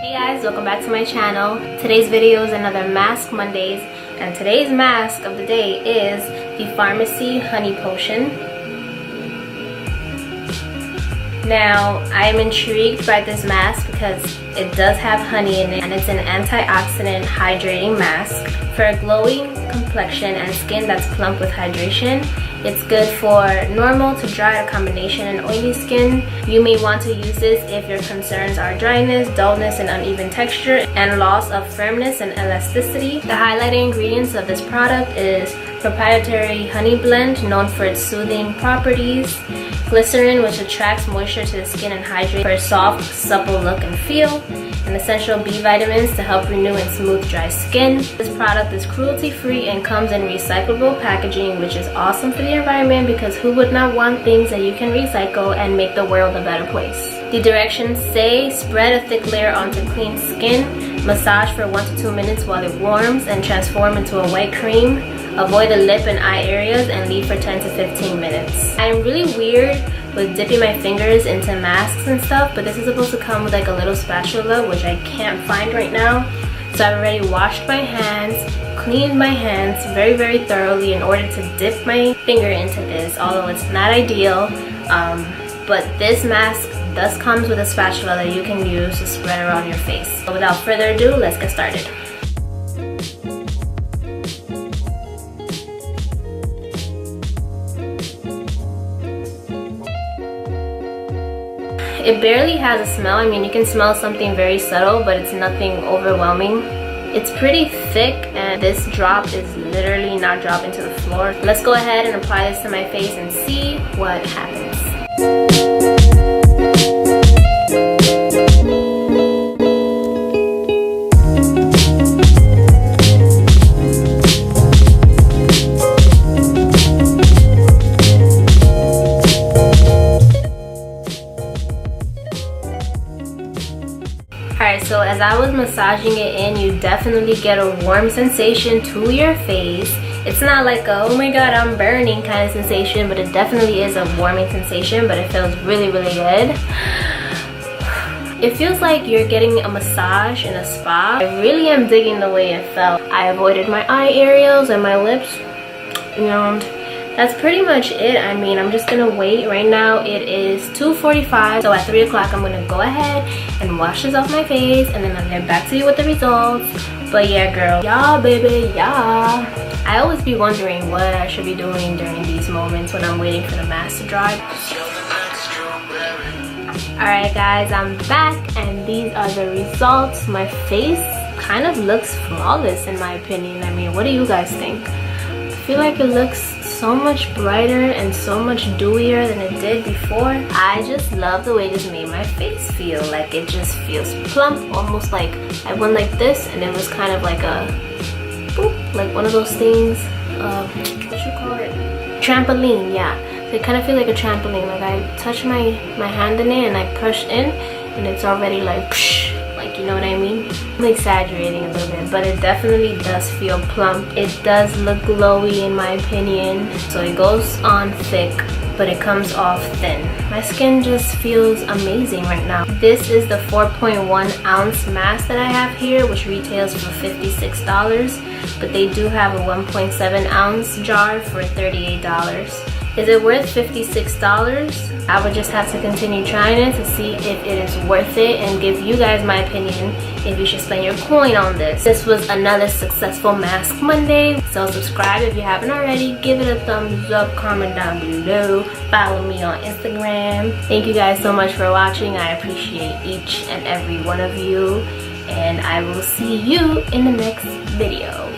Hey guys, welcome back to my channel. Today's video is another Mask Mondays, and today's mask of the day is the Farmacy Honey Potion. Now, I am intrigued by this mask because it does have honey in it, and it's an antioxidant hydrating mask for a glowing complexion and skin that's plump with hydration. It's good for normal to dry or combination and oily skin. You may want to use this if your concerns are dryness, dullness, and uneven texture, and loss of firmness and elasticity. The highlighting ingredients of this product is proprietary honey blend known for its soothing properties, glycerin, which attracts moisture to the skin and hydrates for a soft, supple look and feel, and essential B vitamins to help renew and smooth dry skin. This product is cruelty-free and comes in recyclable packaging, which is awesome for the environment because who would not want things that you can recycle and make the world a better place. The directions say spread a thick layer onto clean skin, massage for 1 to 2 minutes while it warms, and transform into a white cream. Avoid the lip and eye areas and leave for 10 to 15 minutes. I'm really weird with dipping my fingers into masks and stuff, but this is supposed to come with like a little spatula, which I can't find right now. So I've already washed my hands, cleaned my hands very thoroughly in order to dip my finger into this, although it's not ideal. But this mask does comes with a spatula that you can use to spread around your face. So without further ado, let's get started. It barely has a smell. I mean, you can smell something very subtle, but it's nothing overwhelming. It's pretty thick, and this drop is literally not dropping to the floor. Let's go ahead and apply this to my face and see what happens. Alright, so as I was massaging it in, you definitely get a warm sensation to your face. It's not like a, oh my god, I'm burning kind of sensation, but it definitely is a warming sensation, but it feels really good. It feels like you're getting a massage in a spa. I really am digging the way it felt. I avoided my eye areas and my lips, and that's pretty much it. I mean, I'm just gonna wait. Right now it is 2:45, so at 3 o'clock I'm gonna go ahead and wash this off my face, and then I'll get back to you with the results. But yeah, girl, yeah, baby, yeah. I always be wondering what I should be doing during these moments when I'm waiting for the mask to dry. Alright guys, I'm back, and these are the results. My face kind of looks flawless in my opinion. I mean, what do you guys think? I feel like it looks so much brighter and so much dewier than it did before. I just love the way this made my face feel. Like, it just feels plump, almost like I went like this and it was kind of like a boop, like one of those things, what you call it, trampoline. Yeah, so it kind of feels like a trampoline. Like, I touch my hand in it and I push in and it's already like psh, like, you know what I mean? I'm exaggerating a little bit, but it definitely does feel plump. It does look glowy in my opinion. So it goes on thick, but it comes off thin. My skin just feels amazing right now. This is the 4.1 ounce mask that I have here, which retails for $56, but they do have a 1.7 ounce jar for $38. Is it worth $56? I would just have to continue trying it to see if it is worth it and give you guys my opinion if you should spend your coin on this. This was another successful Mask Monday. So subscribe if you haven't already. Give it a thumbs up, comment down below. Follow me on Instagram. Thank you guys so much for watching. I appreciate each and every one of you. And I will see you in the next video.